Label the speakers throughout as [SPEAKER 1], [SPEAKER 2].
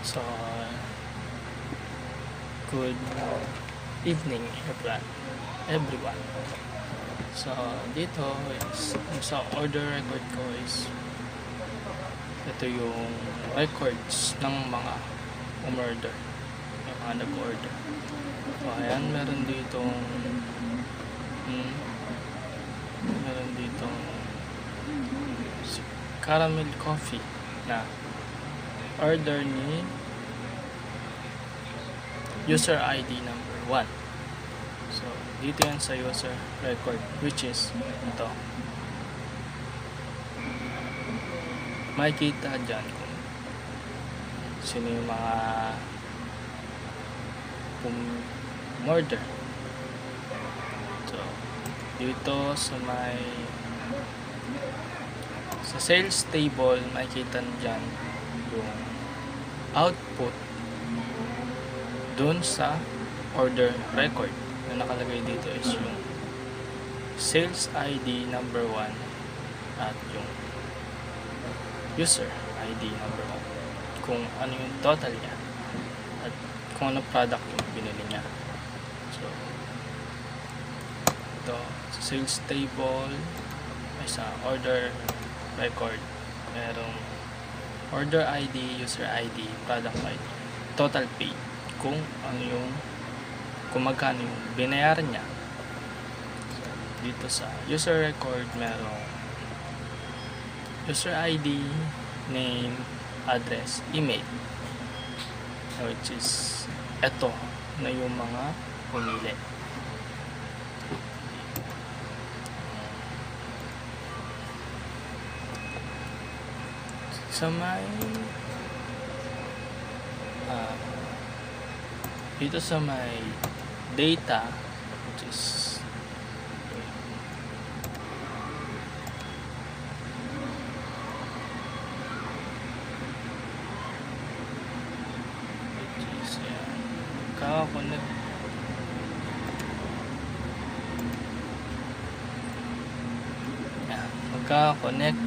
[SPEAKER 1] So, good evening everyone. So, dito is, sa order record ko is ito yung records ng mga umorder, yung mga nag-order. So, ayan, meron ditong caramel coffee na order ni user ID number 1. So, dito yan sa user record, which is ito. Makikita dyan kung sino yung mga order. So, dito sa sales table, makikita dyan yung output dun sa order record na nakalagay dito is yung sales ID number 1 at yung user ID number 1, kung ano yung total niya at kung ano product yung binili niya. So, ito sa sales table ay sa order record, merong order ID, user ID, product ID, total paid, kung magkano yung binayaran niya. So, dito sa user record, merong user ID, name, address, email, which is eto na yung mga pumili. Sa dito sa may data, which is yan, kaka-connect magkaka-connect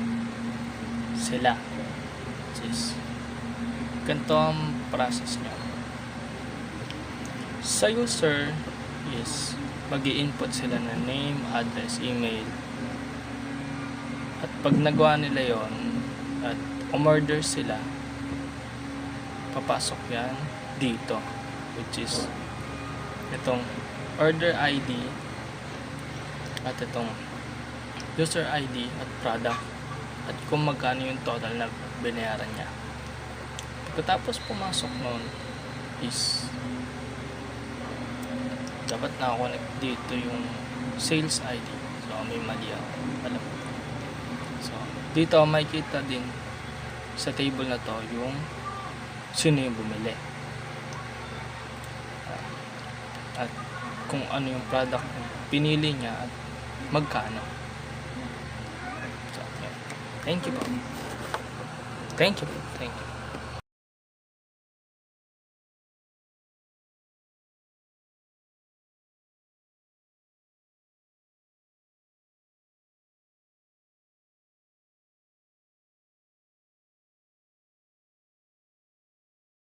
[SPEAKER 1] sila, which is ganito ang process nyo. Sa user is mag-i-input sila ng name, address, email, at pag nagawa nila yon at umorder sila, papasok yan dito, which is itong order ID at itong user ID at product at kung magkano yung total na binayaran niya. Pagkatapos pumasok nun is dapat nakakonect dito yung sales ID. So, may mali ako. Alam mo. So, dito makikita din sa table na to yung sino yung bumili. At kung ano yung product na pinili niya at magkano. So, yeah. Thank you po. Thank you.